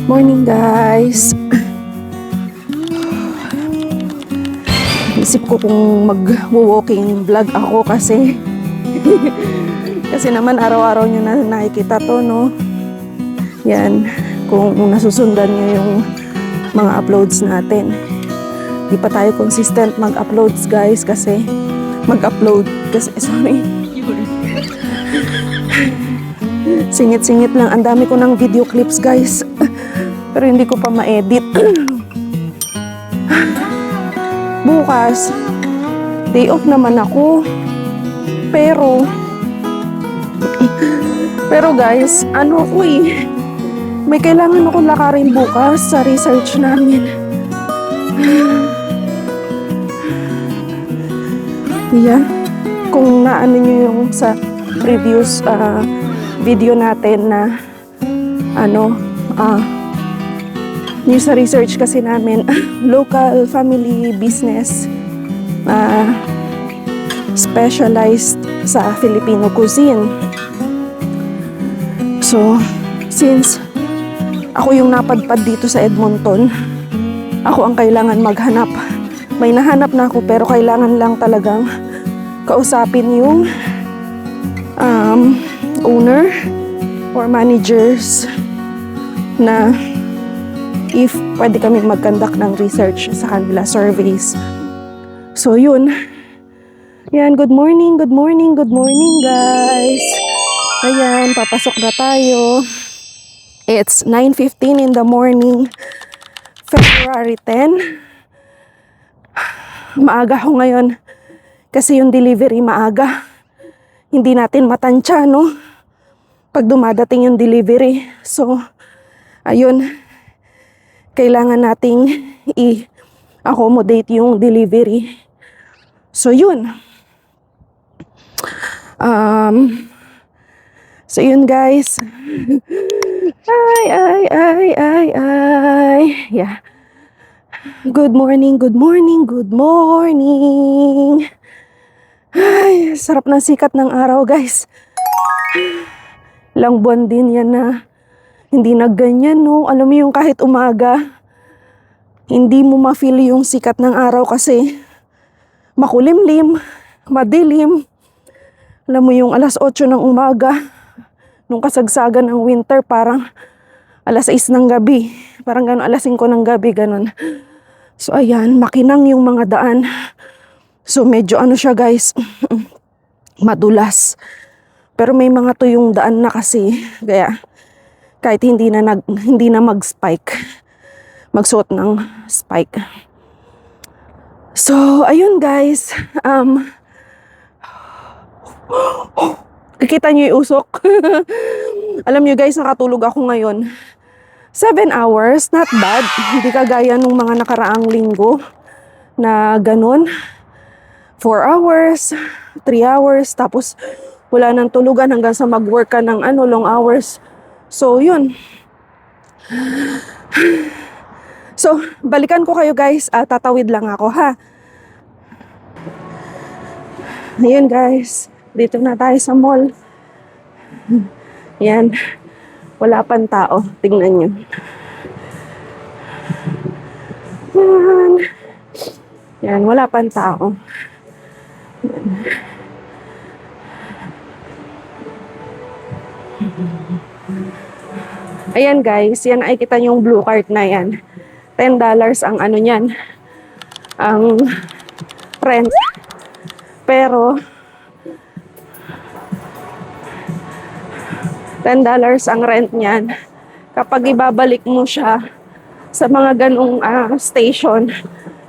Morning guys. Isip ko kung mag-walking vlog ako kasi kasi naman araw-araw nyo na nakikita to, no? Yan, kung nasusundan nyo yung mga uploads natin. Di pa tayo consistent mag-uploads guys kasi sorry. Singit-singit lang. Ang dami ko ng video clips guys. Pero hindi ko pa ma-edit. Bukas, day off naman ako. Pero guys, may kailangan akong lakarin bukas sa research namin. Yeah. Kung naano nyo yung sa previous video natin na yung sa research kasi namin, local family business specialized sa Filipino cuisine. So, since ako yung napadpad dito sa Edmonton, ako ang kailangan maghanap. May nahanap na ako pero kailangan lang talagang kausapin yung owner or managers na if pwede kami mag-conduct ng research sa kanila, surveys. So yun. Yan, good morning guys. Ayan, papasok na tayo. It's 9:15 in the morning, February 10. Maaga ako ngayon kasi yung delivery maaga. Hindi natin matansya, no? Pag dumadating yung delivery. So, ayun. Kailangan nating i-accommodate yung delivery. So, yun. So, yun guys. Yeah. Good morning. Ay, sarap ng sikat ng araw guys. Ilang buwan din yan na hindi nagganyan, no? Alam mo yung kahit umaga, hindi mo ma-feel yung sikat ng araw kasi makulimlim, madilim. Alam mo yung alas 8 ng umaga, nung kasagsagan ng winter, parang alas 6 ng gabi. Parang gano'n, alas 5 ng gabi, gano'n. So ayan, makinang yung mga daan. So medyo siya guys, madulas. Pero may mga tuyong daan na kasi, kaya kahit hindi na mag-spike, magsuot ng spike. So, ayun guys. Kikita nyo yung usok. Alam nyo guys, nakatulog ako ngayon. 7 hours, not bad. Hindi kagaya nung mga nakaraang linggo na ganun. 4 hours, 3 hours, tapos wala nang tulugan hanggang sa mag-work ka ng long hours. So, yun. So, balikan ko kayo guys. Tatawid lang ako, ha? Ayun guys. Dito na tayo sa mall. Yan. Wala pang tao. Tingnan nyo. Yan. Wala pang tao. Ayan guys, yan ay kita yung blue cart na yan. $10 ang niyan. Ang rent. Pero $10 ang rent niyan. Kapag ibabalik mo siya sa mga ganung station,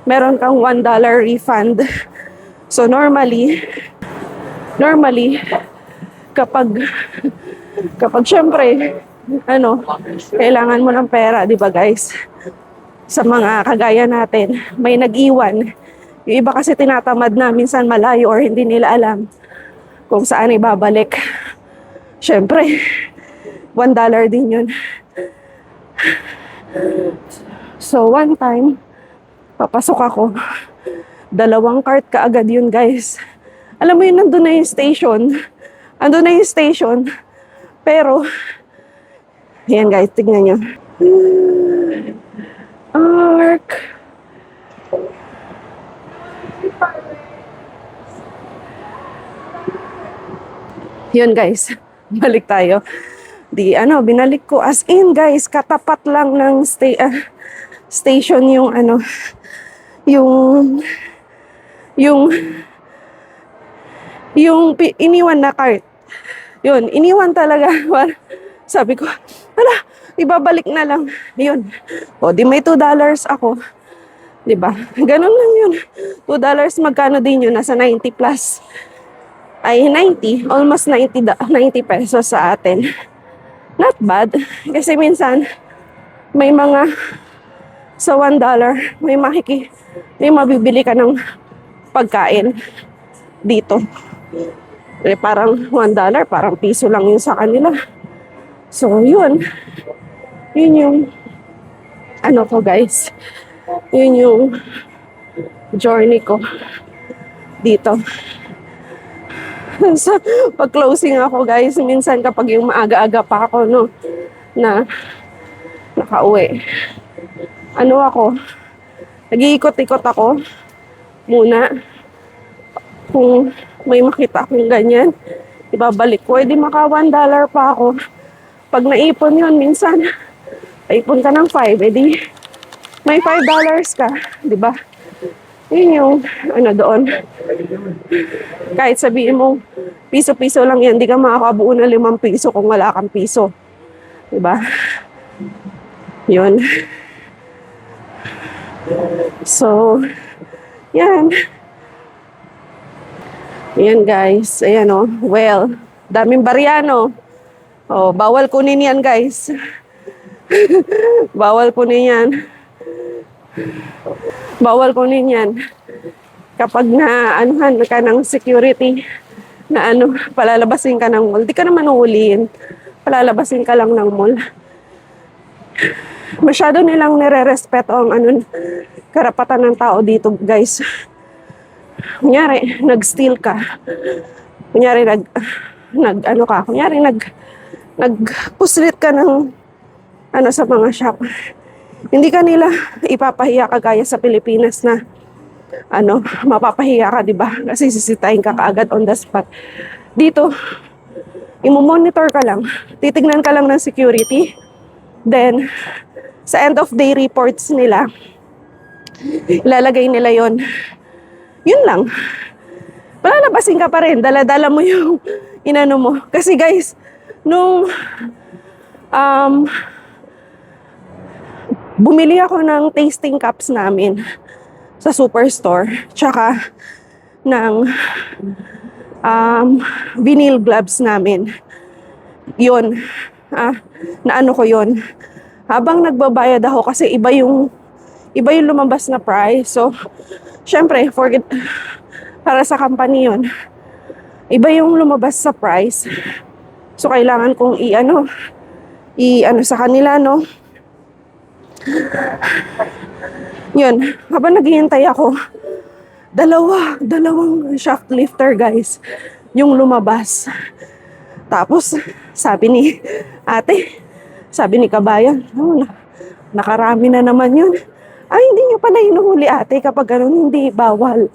meron kang $1 refund. So normally kapag syempre kailangan mo ng pera, di ba guys? Sa mga kagaya natin, may nag-iwan. Yung iba kasi tinatamad na, minsan malayo or hindi nila alam kung saan ibabalik. Syempre, $1 din yun. So one time, papasok ako. 2 cart kaagad yun guys. Alam mo yun, nandun na yung station. Pero, ayan guys, tignan nyo. Ark. Yun guys, balik tayo. Binalik ko. As in guys, katapat lang ng station yung yung yung iniwan na cart. Yun, iniwan talaga. Sabi ko, hala, ibabalik na lang. Yun. O, di may $2 ako. Diba? Ganun lang yun. $2 magkano din yun? Nasa 90 plus. Ay, 90. Almost 90 pesos sa atin. Not bad. Kasi minsan, may mga sa $1, may mabibili ka ng pagkain dito. Eh, parang $1, parang piso lang yun sa kanila. So, yun. Yun yung ko guys. Yun yung journey ko dito. So, pag closing ako guys, minsan kapag yung maaga-aga pa ako, no, na nakauwi. Nag-iikot-ikot ako muna. Kung may makita akong ganyan, ibabalik ko. Eh, di maka $1 pa ako. Pag naipon yun, minsan, naipon ka ng 5, eh di, may $5 ka, di ba? Yun yung, doon. Kahit sabihin mo, piso-piso lang yan, di ka makakabuo ng 5 piso kung wala kang piso. Di ba? Yun. So, yan. Yan guys. Ayan o. Well, daming baryano. Oh, bawal kunin yan guys. Bawal kunin yan. Bawal kunin yan. Kapag anuhan ka ng security, na palalabasin ka ng mall. Di ka naman uhulihin. Palalabasin ka lang ng mall. Masyado nilang nire-respeto ang karapatan ng tao dito, guys. Kunyari, nag-steal ka. Kunyari, nagpuslit ka ng sa mga shop. Hindi ka nila ipapahiya kagaya sa Pilipinas na mapapahiya ka, di ba? Kasi sisitahin ka kaagad on the spot. Dito, imo-monitor ka lang. Titignan ka lang ng security. Then, sa end of day reports nila, ilalagay nila yon. Yun lang. Palalabasin ka pa rin. Dala-dala mo yung mo. Kasi guys, nung bumili ako ng tasting cups namin sa superstore, tsaka ng vinyl gloves namin. Yun. Ko yun. Habang nagbabayad ako kasi iba yung lumabas na price. So, syempre, para sa company yun. Iba yung lumabas sa price. So, kailangan kong sa kanila, no? Yun, habang naghihintay ako, dalawang shoplifter, guys, yung lumabas. Tapos, sabi ni kabayan, nakarami na naman yun. Ay, hindi nyo pala hinuhuli, ate, kapag ganun, hindi, bawal.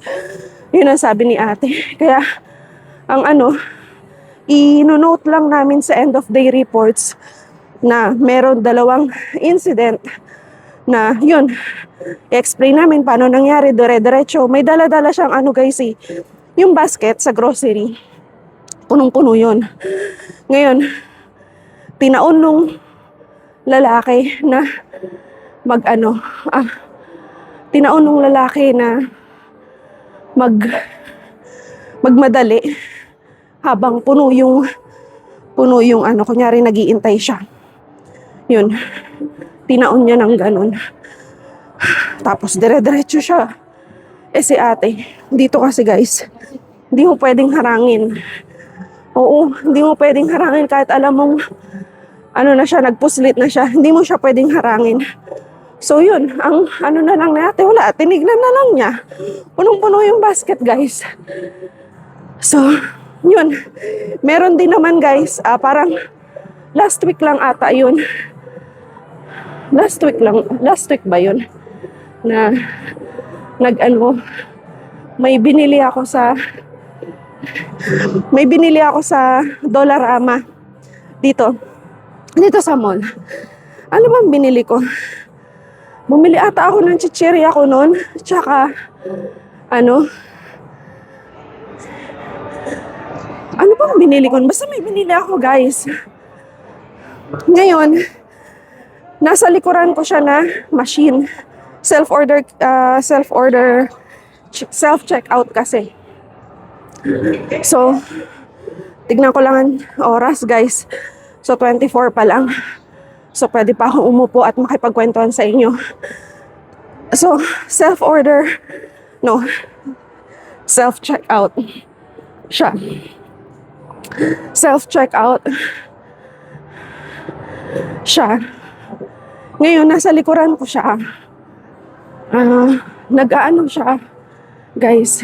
Yun ang sabi ni ate. Kaya, i-note lang namin sa end of day reports na meron 2 incident na yun, i-explain namin paano nangyari, dire-diretso. May dala-dala siyang guys, yung basket sa grocery. Punong-puno yun. Ngayon, tinaon nung lalaki na magmadali habang puno yung kunyari nag-iintay siya. Yun. Tinaon niya ng ganun. Tapos dire-diretso siya. Si ate, dito kasi guys, hindi mo pwedeng harangin. Oo, hindi mo pwedeng harangin kahit alam mong na siya, nagpuslit na siya. Hindi mo siya pwedeng harangin. So yun, ang na lang natin, wala, tinignan na lang niya. Punong-puno yung basket, guys. So, yun. Meron din naman, guys, parang last week lang ata yun. last week ba yun? Na may binili ako sa Dollarama dito sa mall. Ano bang binili ko? Bumili ata ako ng chichirya ko noon, tsaka ano bang binili ko? Basta may binili ako, guys. Ngayon, nasa likuran ko siya na machine. Self-checkout kasi. So, tignan ko lang ang oras, guys. So, 24 pa lang. So, pwede pa akong umupo at makipagkwentuhan sa inyo. So, self-checkout siya. Self-checkout siya. Ngayon, nasa likuran ko siya. Nag-aano siya, guys.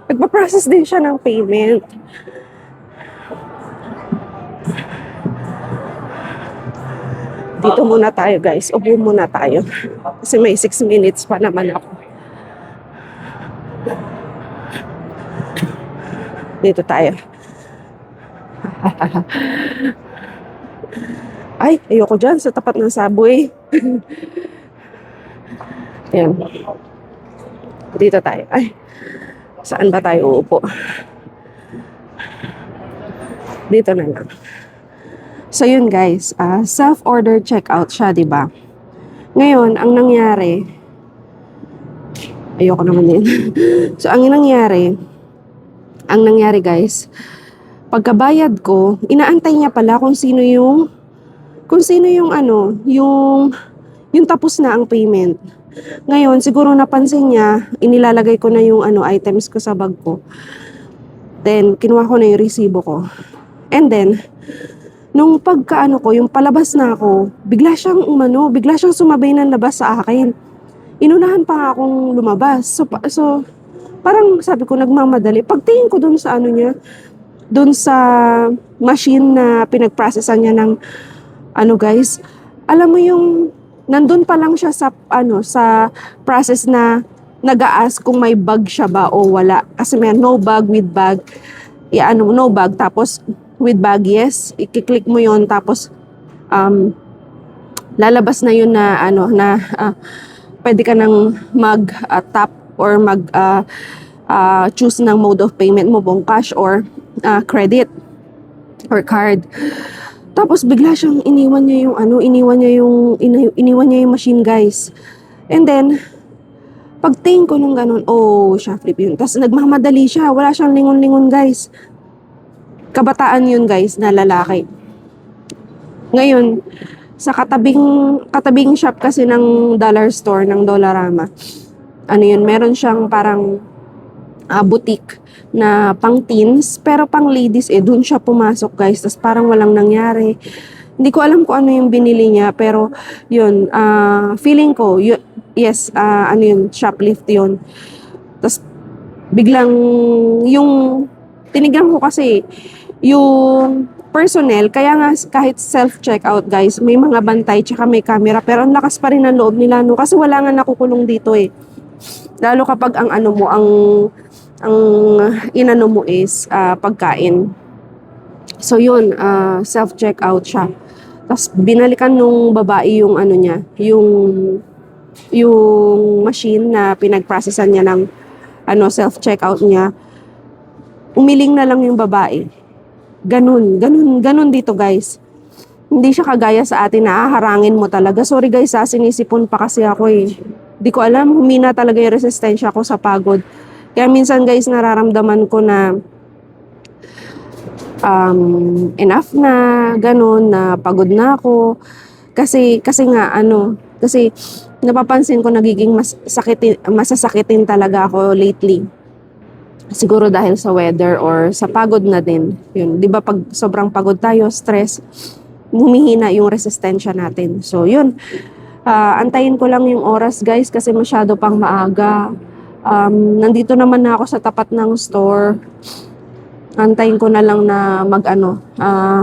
Nagpa-process din siya ng payment. Dito muna tayo, guys. Upo muna tayo. Kasi may 6 minutes pa naman ako. Dito tayo. Ay, ayoko dyan sa tapat ng subway. Yan. Dito tayo. Ay, saan ba tayo uupo? Dito na lang. So yun, guys, self-order checkout siya, di ba? Ngayon, ang nangyari, ayoko naman din. So ang nangyari, guys, pagkabayad ko, inaantay niya pala kung sino yung tapos na ang payment. Ngayon, siguro napansin niya, inilalagay ko na yung items ko sa bag ko. Then, kinuha ko na yung resibo ko. And then, nung yung palabas na ako, bigla siyang sumabay ng labas sa akin. Inunahan pa nga akong lumabas. So parang sabi ko, nagmamadali. Pagtingin ko dun sa dun sa machine na pinag-processan niya ng guys, alam mo yung nandun pa lang siya sa process na nag-a-ask kung may bag siya ba o wala. Kasi may no bag, with bag. No bag, tapos with bag, yes. I-click mo yon, tapos lalabas na yun na pwede ka nang mag-tap or choose ng mode of payment mo, kung cash or credit or card. Tapos bigla siyang iniwan niya yung machine, guys. And then pagtingin ko nung ganun, siya flip yun. Tapos nagmamadali siya, wala siyang lingon-lingon, guys. Kabataan yun, guys, na lalaki. Ngayon, sa katabing shop kasi ng dollar store, ng Dollarama, meron siyang parang boutique na pang teens, pero pang ladies, dun siya pumasok, guys. Tapos parang walang nangyari. Hindi ko alam kung ano yung binili niya, pero yun, feeling ko, yes, shoplift yun. Tapos biglang tinignan ko kasi, yung personnel, kaya nga kahit self-checkout, guys, may mga bantay, tsaka may camera, pero ang lakas pa rin ang loob nila, kasi wala nga nakukulong dito Lalo kapag ang inano mo is pagkain. So yun, self-checkout siya. Tapos binalikan nung babae yung yung machine na pinag-processan niya ng self-checkout niya. Umiling na lang yung babae. Ganun dito, guys. Hindi siya kagaya sa atin na haharangin mo talaga. Sorry, guys, sinisipon pa kasi ako Hindi ko alam, humina talaga yung resistensya ko sa pagod. Kaya minsan, guys, nararamdaman ko na enough na, ganun, na pagod na ako. Kasi napapansin ko nagiging masasakitin talaga ako lately. Siguro dahil sa weather or sa pagod na din. Yun, 'di ba pag sobrang pagod tayo, stress, humihina yung resistensya natin. So, yun. Antayin ko lang yung oras, guys, kasi masyado pang maaga. Nandito naman na ako sa tapat ng store. Antayin ko na lang na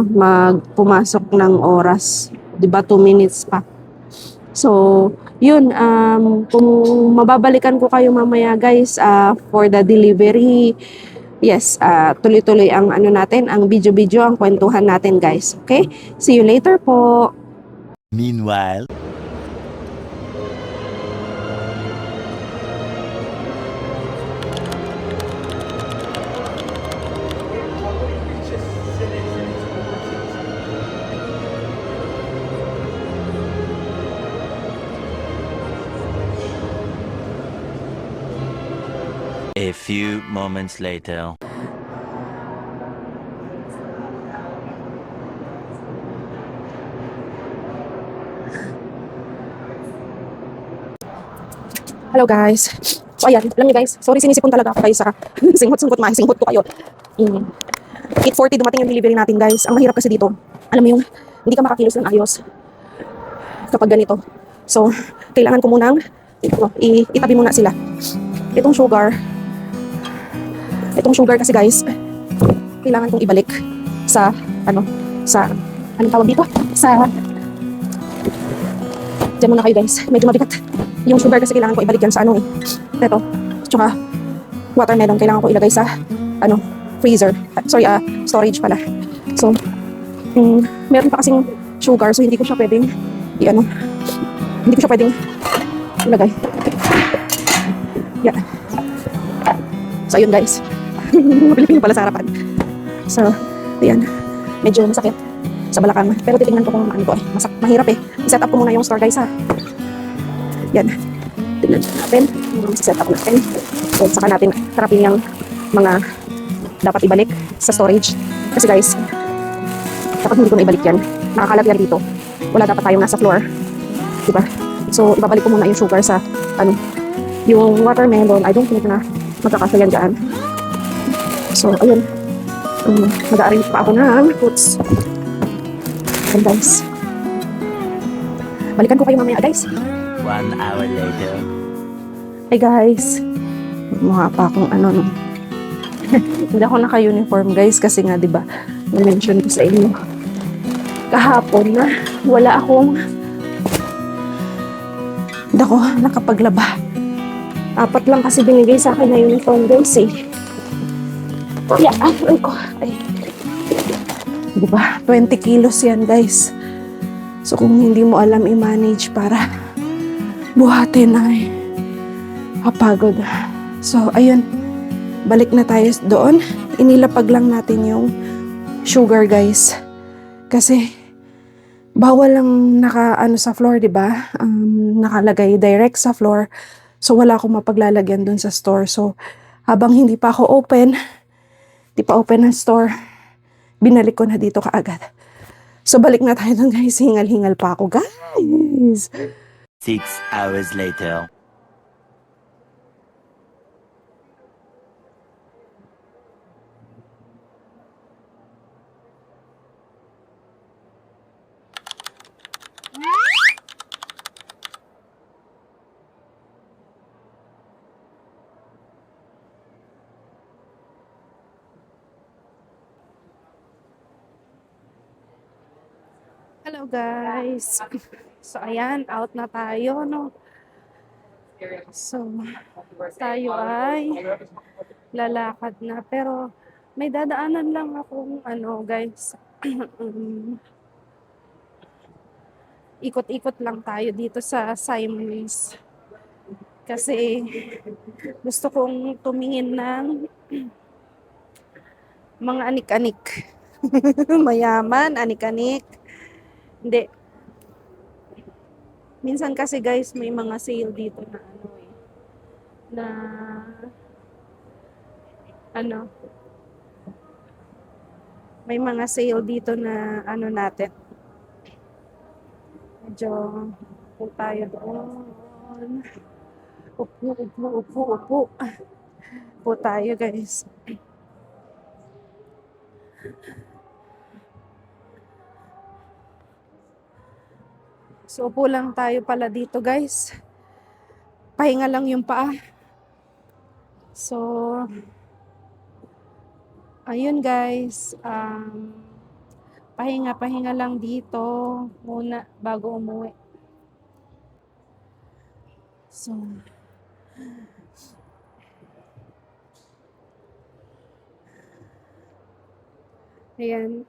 magpumasok ng oras. 'Di ba 2 minutes pa. So, yun, kung mababalikan ko kayo mamaya guys, for the delivery, yes, tuloy-tuloy ang ano natin, ang video-video, ang kwentuhan natin guys. Okay? See you later po. Meanwhile, a few moments later. Hello guys. So ayan, alam niyo guys, sorry sinisipon talaga ako guys sa singhot-singhot singhot ko kayo. 8:40 dumating yung delivery natin guys. Ang mahirap kasi dito, alam mo yung hindi ka makakilos ng ayos kapag ganito. So, kailangan ko munang itabi muna sila. Itong sugar kasi guys, kailangan kong ibalik sa anong tawag dito? Diyan muna kayo guys, medyo mabigat. Yung sugar kasi kailangan ko ibalik yan sa Ito, tsaka watermelon kailangan ko ilagay sa freezer. Storage pala. So, meron pa kasing sugar so hindi ko siya pwedeng ilagay. Yeah. So, ayun guys. Mapilipino pala sa harapan. So, ayan. Medyo masakit sa balakang. Pero titingnan ko kung mahirap I-set up ko muna yung store guys ha. Yan. Tingnan natin. I-set up natin. So, saka natin harapin yung mga dapat ibalik sa storage. Kasi guys, kapag hindi ko na ibalik yan, nakakalat yan dito. Wala dapat tayong nasa floor. Diba? So, ibabalik ko muna yung sugar sa yung watermelon. I don't think na magkakasya yan dyan. So, ayun. Mag-a-arrange pa ako ng fruits. And guys, balikan ko kayo mamaya guys. 1 hour later. Hey guys, mukha pa akong hindi ako naka-uniform guys kasi nga 'di ba na-mention ko sa inyo kahapon na wala akong hindi ako nakapaglaba. 4 lang kasi binigay sa akin na uniform guys Yeah, ay. Diba? 20 kilos yan, guys. So, kung hindi mo alam i-manage para buhatin ay kapagod. So, ayun. Balik na tayo doon. Inilapag lang natin yung sugar, guys. Kasi, bawal lang sa floor, diba? Nakalagay direct sa floor. So, wala akong mapaglalagyan doon sa store. So, habang hindi pa ako open ang store, binalik ko na dito kaagad. So, balik na tayo dun guys. Hingal-hingal pa ako, guys. 6 hours later. Hello guys. So ayan, out na tayo, no? So, tayo ay lalakad na. Pero, may dadaanan lang akong guys. Ikot-ikot lang tayo dito sa Simon's. Kasi, gusto kong tumingin ng mga anik-anik. Mayaman, anik-anik. Hindi. Minsan kasi guys, may mga sale dito na may mga sale dito na natin. Medyo upo tayo doon. Upo. Upo tayo guys. So, upo lang tayo pala dito guys. Pahinga lang yung paa. So, Ayun guys, pahinga-pahinga lang dito muna bago umuwi. So, ayan.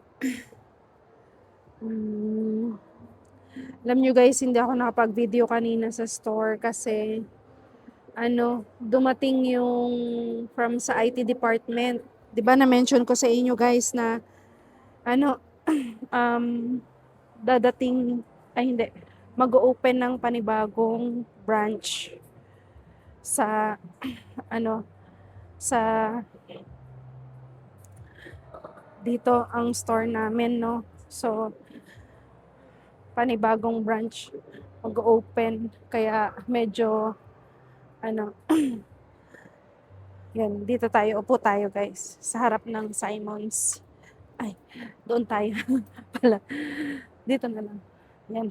Hmm, alam nyo guys, hindi ako nakapag-video kanina sa store kasi dumating yung from sa IT department. 'Di ba na-mention ko sa inyo guys na ano, um, dadating, ay hindi, mag-o-open ng panibagong branch sa ano, sa dito ang store namin, no. So, panibagong branch mag-o-open kaya medyo ano, yan, dito tayo, upo tayo guys, sa harap ng Simon's. Ay, doon tayo pala. Dito na lang. Yan.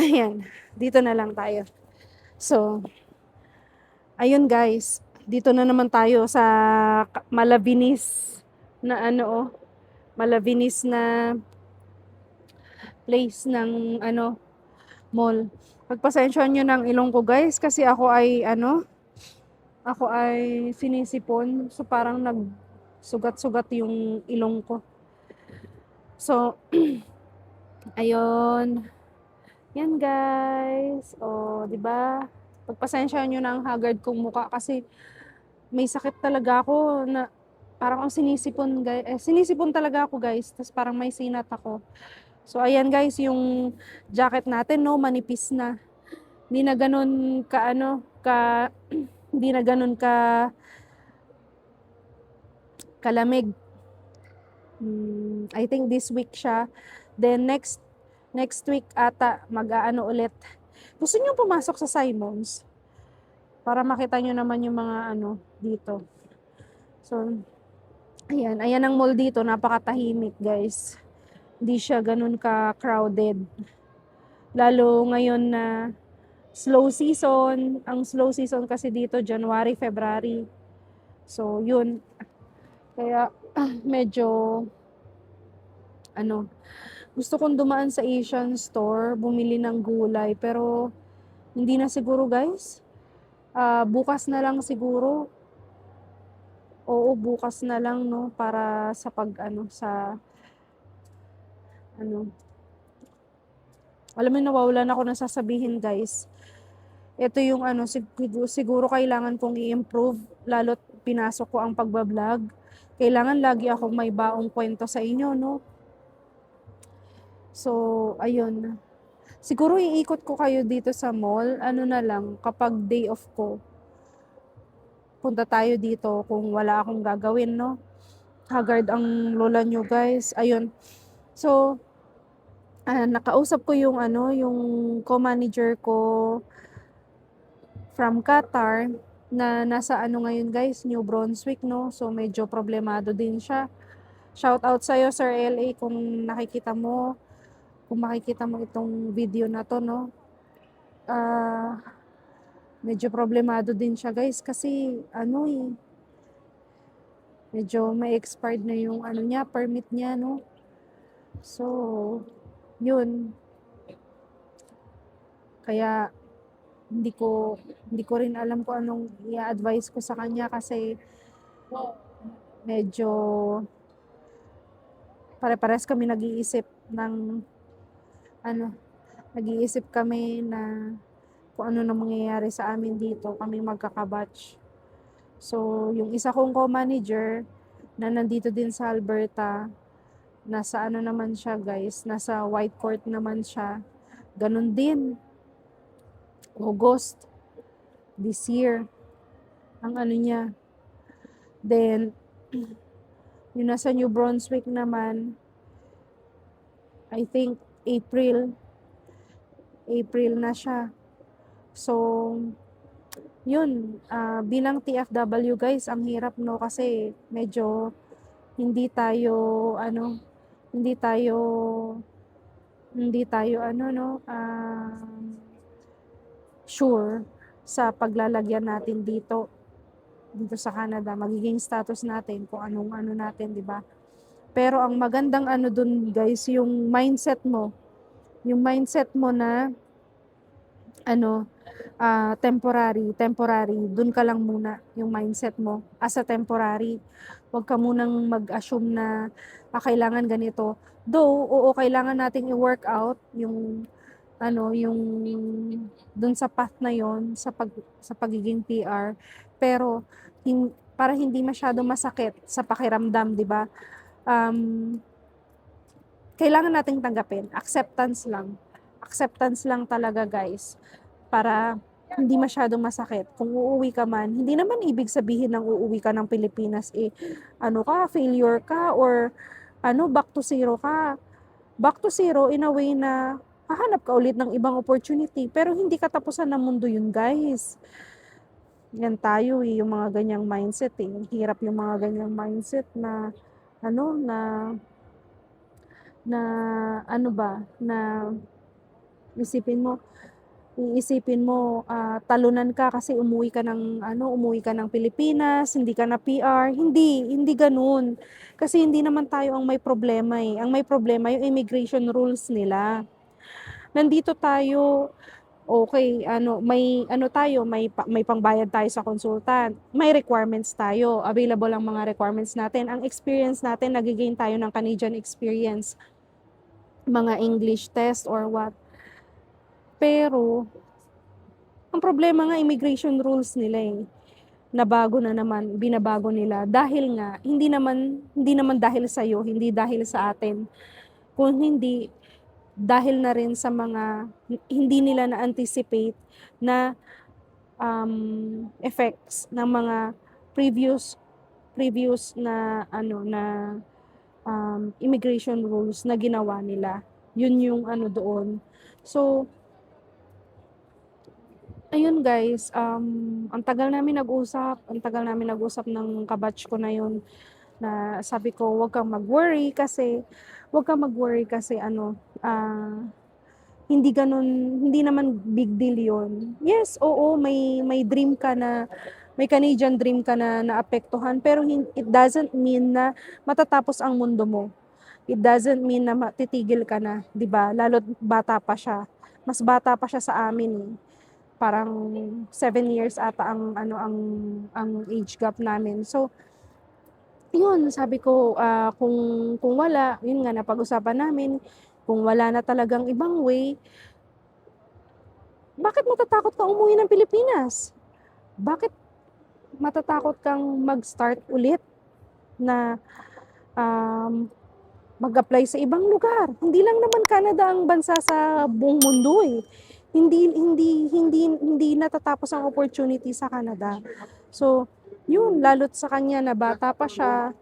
Ayan, dito na lang tayo. So, ayun guys, dito na naman tayo sa Malavinis na Malavinis na place ng mall. Pagpasensyahan nyo ng ilong ko guys kasi ako ay sinisipon. So parang nagsugat-sugat yung ilong ko. So, ayun. Yan guys. O, 'di ba? Pagpasensyahan nyo ng haggard kong muka kasi may sakit talaga ako na parang ang sinisipon guys. Sinisipon talaga ako guys. Tapos parang may sinat ako. So ayan guys, yung jacket natin no, manipis na. Hindi na ganun ka hindi na ganun kalamig. I think this week siya. Then next week ata ulit. Gusto niyo pumasok sa Simon's para makita niyo naman yung mga dito. So ayan ang mall dito, napakatahimik guys. Hindi siya ganun ka-crowded. Lalo ngayon na slow season. Ang slow season kasi dito January, February. So yun. Kaya medyo gusto kong dumaan sa Asian store, bumili ng gulay, pero hindi na siguro guys. Bukas na lang siguro. Oo, bukas na lang no para sa alam mo, nawawalan ako ng sasabihin guys. Ito yung siguro kailangan kong i-improve lalo't pinasok ko ang pagbablog. Kailangan lagi akong may baong kwento sa inyo, no? So, ayun. Siguro iikot ko kayo dito sa mall, na lang, kapag day off ko. Punta tayo dito kung wala akong gagawin, no? Haggard ang lola nyo, guys. Ayun. So, nakausap ko yung co-manager ko from Qatar na nasa ngayon guys, New Brunswick, no? So, medyo problemado din siya. Shout out sa'yo, Sir LA, kung makikita mo itong video na to, no? Medyo problemado din siya guys kasi medyo may expired na yung permit niya, no? So, yun. Kaya hindi ko rin alam kung anong i-advise ko sa kanya kasi medyo pare-pares kami nag-iisip kami na kung ano na mangyayari sa amin dito, kami magkakabatch. So, yung isa kong co-manager na nandito din sa Alberta, nasa naman siya guys, nasa White Court naman siya. Ganun din. August this year ang niya. Then yung nasa New Brunswick naman, I think April na siya. So yun, bilang TFW guys, ang hirap no kasi medyo hindi tayo sure sa paglalagyan natin dito dito sa Canada, magiging status natin, kung anong ano natin, di ba? Pero ang magandang ano dun guys, yung mindset mo. Yung mindset mo na ano, temporary, dun ka lang muna yung mindset mo as a temporary. Huwag ka munang mag-assume na kailangan ganito. Though, oo, kailangan nating i-workout yung ano, yung dun sa path na yon sa pagiging PR. Pero para hindi masyado masakit sa pakiramdam, 'di ba? Um, Kailangan nating tanggapin. Acceptance lang talaga, guys, para hindi masyadong masakit. Kung uuwi ka man, hindi naman ibig sabihin ng uuwi ka ng Pilipinas, ano ka, failure ka, or ano, back to zero ka. Back to zero in a way na hahanap ka ulit ng ibang opportunity. Pero hindi katapusan ng mundo yun, guys. Yan tayo yung mga ganyang mindset eh. Hirap yung mga ganyang mindset na, ano, na ano ba, na isipin mo, talunan ka kasi umuwi ka ng Pilipinas, hindi ka na PR. Hindi ganoon. Kasi hindi naman tayo ang may problema eh. Ang may problema yung immigration rules nila. Nandito tayo, okay, may pangbayad tayo sa consultant. May requirements tayo. Available ang mga requirements natin. Ang experience natin, nagigain tayo ng Canadian experience. Mga English test or what. Pero, ang problema nga immigration rules nila eh. Binabago nila dahil nga hindi naman dahil sa iyo, hindi dahil sa atin, kung hindi dahil na rin sa mga hindi nila na-anticipate na effects ng mga previous na immigration rules na ginawa nila. Yun yung ano doon. So, ayun guys, ang tagal namin nag-usap ng kabatch ko na yun, na sabi ko, wag kang mag-worry kasi hindi naman big deal yun. Yes, oo, may dream ka na, may Canadian dream ka na naapektuhan, pero it doesn't mean na matatapos ang mundo mo. It doesn't mean na titigil ka na, 'di ba? Lalo't bata pa siya. Mas bata pa siya sa amin eh. Parang 7 years ata ang age gap namin. So, yun, sabi ko, kung wala, yun nga, napag-usapan namin, kung wala na talagang ibang way, bakit matatakot ka umuwi ng Pilipinas? Bakit matatakot kang mag-start ulit na um, mag-apply sa ibang lugar? Hindi lang naman Canada ang bansa sa buong mundo eh. Hindi natatapos ang opportunity sa Canada. So, yun, lalo't sa kanya na bata pa siya,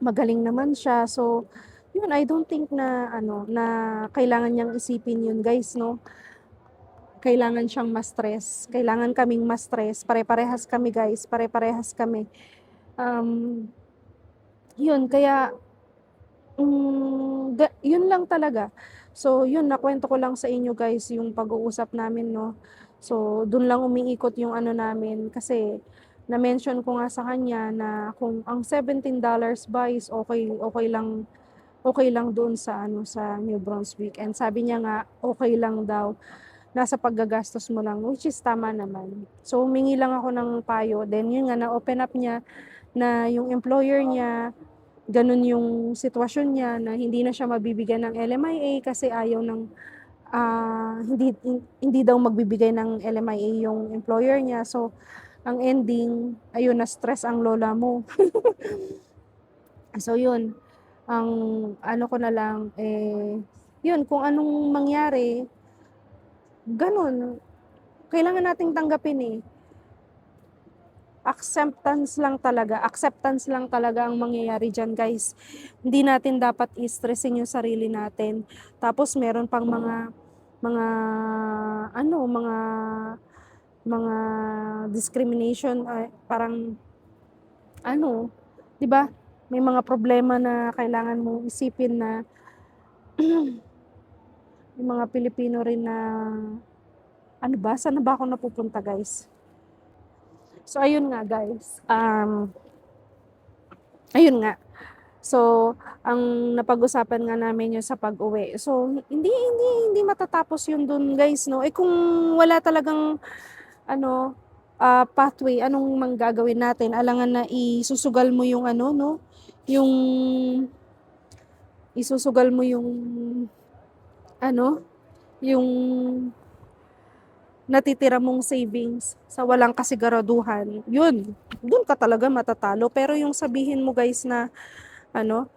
magaling naman siya. So, yun, I don't think na kailangan niyang isipin yun, guys, no? Kailangan siyang ma-stress. Kailangan kaming ma-stress. Pare-parehas kami, guys. Pare-parehas kami. Yun, kaya yun lang talaga. So, yun, nakwento ko lang sa inyo guys yung pag-uusap namin, no. So, dun lang umiikot yung ano namin kasi na-mention ko nga sa kanya na kung ang $17 ba is okay lang doon sa New Brunswick. And sabi niya nga, okay lang daw. Nasa paggagastos mo lang, which is tama naman. So, humingi lang ako ng payo. Then, yun nga, na-open up niya na yung employer niya, ganun yung sitwasyon niya na hindi na siya mabibigyan ng LMIA kasi ayaw ng hindi daw magbibigay ng LMIA yung employer niya. So, ang ending, ayun, na-stress ang lola mo. So, yun. Ang ano ko na lang, yun, kung anong mangyari, ganun. Kailangan nating tanggapin eh. Acceptance lang talaga ang mangyayari dyan, guys. Hindi natin dapat i-stressin yung sarili natin. Tapos meron pang mga ano, mga discrimination, parang ano, 'di ba? May mga problema na kailangan mong isipin na yung mga Pilipino rin na ano ba, saan na ba ako napupunta, guys? So, ayun nga guys. Ayun nga. So, ang napag-usapan nga namin yung sa pag-uwi. So, hindi matatapos yun dun guys, no? Eh kung wala talagang ano, pathway, anong manggagawin natin? Alangan na isusugal mo yung ano, no? Yung isusugal mo yung ano, yung natitira mong savings sa walang kasiguraduhan. Yun, dun ka talaga matatalo. Pero yung sabihin mo guys na ano,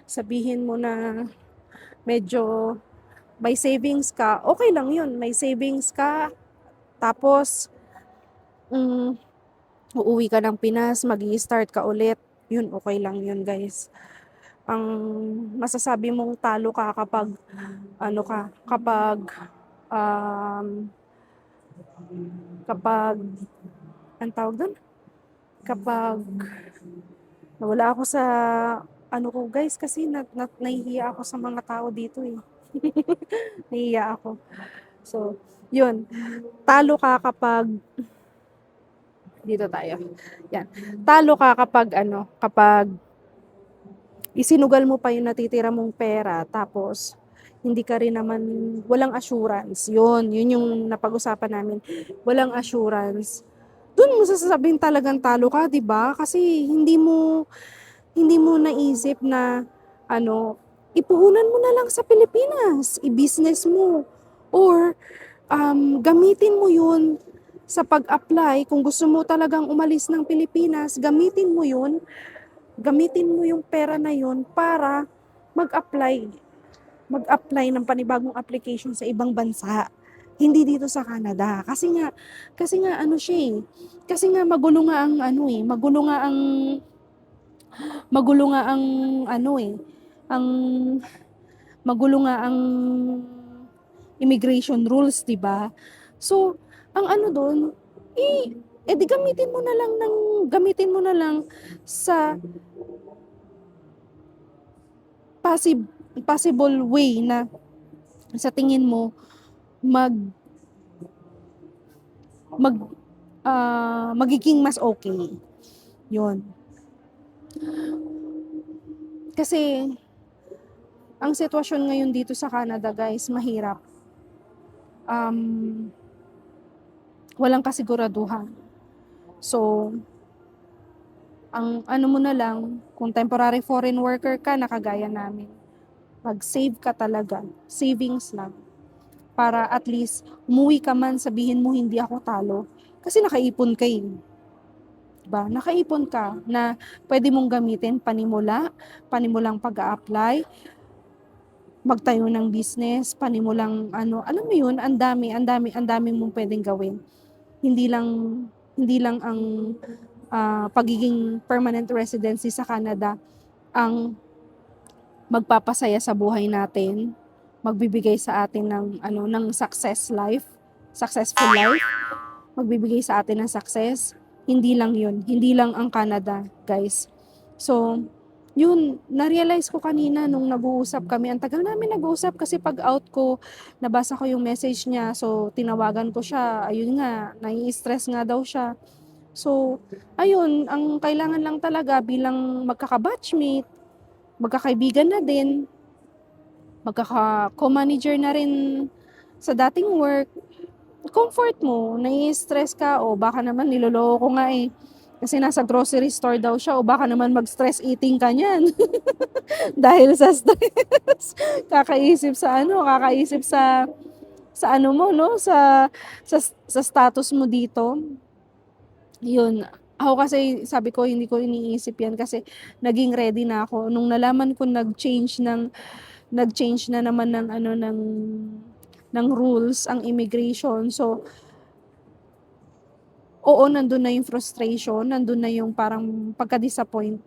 sabihin mo na medyo may savings ka, okay lang yun. May savings ka, tapos mm, uuwi ka ng Pinas, mag-i-start ka ulit. Yun, okay lang yun guys. Ang masasabi mong talo ka kapag ano ka, um, kapag ang tawag doon? Kapag nawala ako sa ano ko guys kasi nahihiya ako sa mga tao dito eh. Nahihiya ako. So, yun. Talo ka kapag dito tayo. Yan. Talo ka kapag ano, kapag isinugal mo pa yung natitira mong pera tapos hindi ka rin naman walang assurance. Yun yung napag-usapan namin. Walang assurance. Doon mo sasabihin talagang talo ka, 'di ba? Kasi hindi mo naisip na ano, ipuhunan mo na lang sa Pilipinas, i-business mo or gamitin mo 'yun sa pag-apply kung gusto mo talagang umalis ng Pilipinas, gamitin mo yung pera na 'yun para mag-apply, mag-apply ng panibagong application sa ibang bansa. Hindi dito sa Canada. Kasi nga ano siya eh. Kasi nga magulo nga ang ano eh, magulo nga ang ano eh, ang magulo nga ang immigration rules, 'di ba? So, ang ano doon, di gamitin mo na lang sa possible possible way na sa tingin mo mag mag magiging mas okay. 'Yon. Kasi ang sitwasyon ngayon dito sa Canada, guys, mahirap. Walang kasiguraduhan. So, ang ano mo na lang, kung temporary foreign worker ka, nakagaya namin, mag-save ka talaga. Savings lang. Para at least, umuwi ka man, sabihin mo, hindi ako talo. Kasi nakaipon ka eh. Diba? Nakaipon ka na pwede mong gamitin panimulang pag-a-apply, magtayo ng business, panimulang ano, alam mo yun, ang dami mong pwedeng gawin. Hindi lang ang pagiging permanent residency sa Canada ang magpapasaya sa buhay natin, magbibigay sa atin ng successful life, magbibigay sa atin ng success. Hindi lang 'yun, hindi lang ang Canada, guys. So, yun, na-realize ko kanina nung nag-uusap kami. Ang tagal namin nag-uusap kasi pag out ko, nabasa ko yung message niya. So, tinawagan ko siya. Ayun nga, nai-stress nga daw siya. So, ayun, ang kailangan lang talaga bilang magkaka-batchmate, magkakaibigan na din, magkaka-co-manager na rin sa dating work, comfort mo, nai-stress ka, o baka naman niloloko ko nga eh. Kasi nasa grocery store daw siya, o baka naman mag-stress eating ka niyan. Dahil sa stress. Kakaisip sa ano mo, no? Sa status mo dito. Yun. Ako kasi, sabi ko, hindi ko iniisip yan kasi naging ready na ako. Nung nalaman ko nag-change na naman ng rules ang immigration. So, oo, nandun na yung frustration, nandun na yung parang pagka-disappoint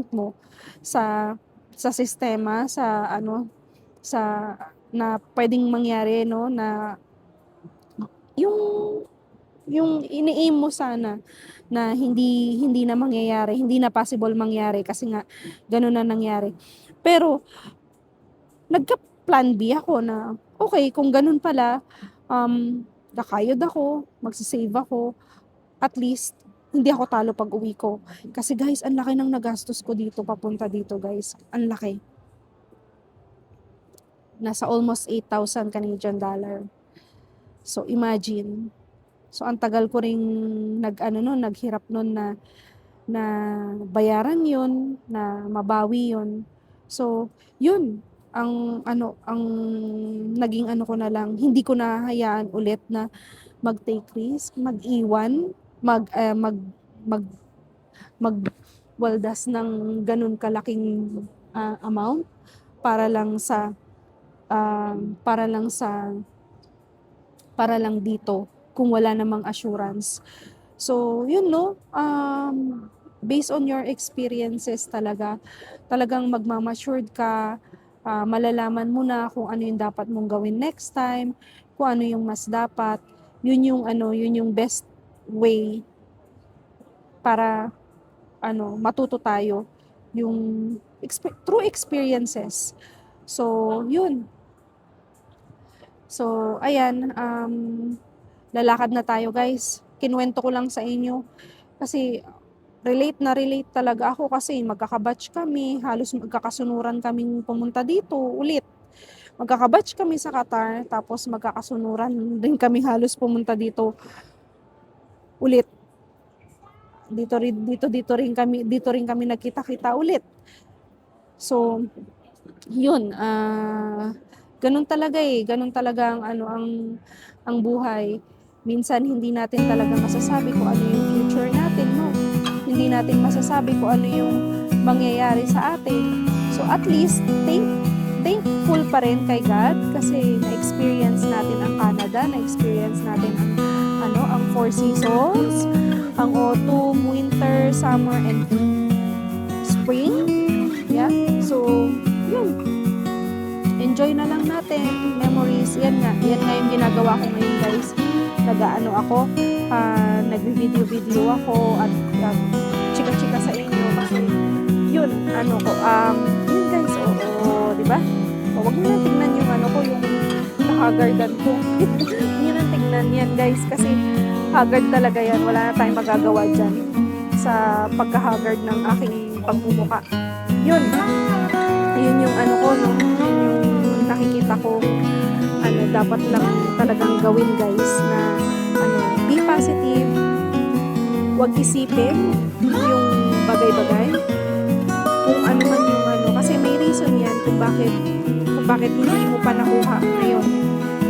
mo sa sistema, sa na pwedeng mangyari, no, na yung ini-aim mo sana na hindi na mangyayari, hindi na possible mangyari kasi nga ganun na nangyari. Pero nagka-plan B ako na, okay, kung ganun pala, kakayod ako, magsisave ako, at least, hindi ako talo pag uwi ko. Kasi guys, ang laki ng nagastos ko dito, papunta dito guys. Ang laki. Nasa almost 8,000 Canadian dollar. So, imagine. So, ang tagal ko ring naghirap nun na bayaran yun, na mabawi yun. So, yun. Ang naging ko na lang, hindi ko na hayaan ulit na mag-take risk, mag-iwan, mag magwaldas ng ganun kalaking amount para lang sa para lang sa para lang dito kung wala namang assurance. So, yun no, based on your experiences talagang magmamatured ka, malalaman mo na kung ano yung dapat mong gawin next time, kung ano yung mas dapat, yun yung best way para matuto tayo yung through experiences. So, yun. So, ayan, lalakad na tayo guys. Kinuwento ko lang sa inyo kasi relate talaga ako kasi magkakabatch kami, halos magkakasunuran kaming pumunta dito ulit. Magkakabatch kami sa Qatar, tapos magkakasunuran din kami halos pumunta dito ulit. Dito rin kami nagkita-kita ulit. So, yun, ganun talaga ang buhay. Minsan hindi natin talaga masasabi kung ano yung future natin, no? Hindi natin masasabi kung ano yung mangyayari sa atin. So at least thankful pa rin kay God kasi na-experience natin ang Canada, na-experience natin ang 4 seasons, ang autumn, winter, summer, and spring. Yeah. So, yun. Enjoy na lang natin, memories. Yan nga yung ginagawa ko ngayon guys. Nagvi-video ako at chika-chika sa inyo kasi yun yun guys, di ba? Wag mo na tingnan yung yung nakagardan ko. Yun ang tingnan yan guys kasi haggard talaga yan. Wala na tayong magagawa dyan sa pagka-haggard ng aking pagmumuka. Yun yung yun yung nakikita ko dapat lang talagang gawin guys na be positive, wag isipin yung bagay-bagay kung ano man yung kasi may reason yan kung bakit hindi mo pa nakuha ngayon.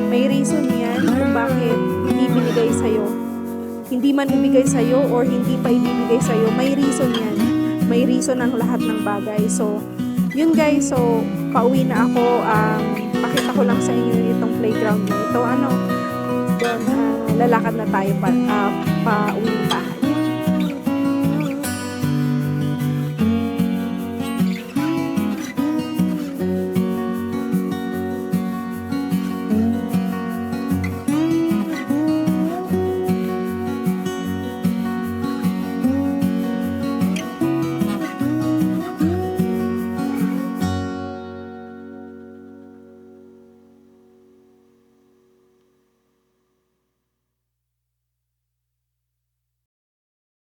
May reason yan kung bakit hindi binigay sa'yo, hindi man ibigay sa'yo or hindi pa ibibigay sa'yo. May reason yan, may reason ang lahat ng bagay. So yun guys, so pauwi na ako. Pakita ko lang sa inyo itong playground na ito. Lalakad na tayo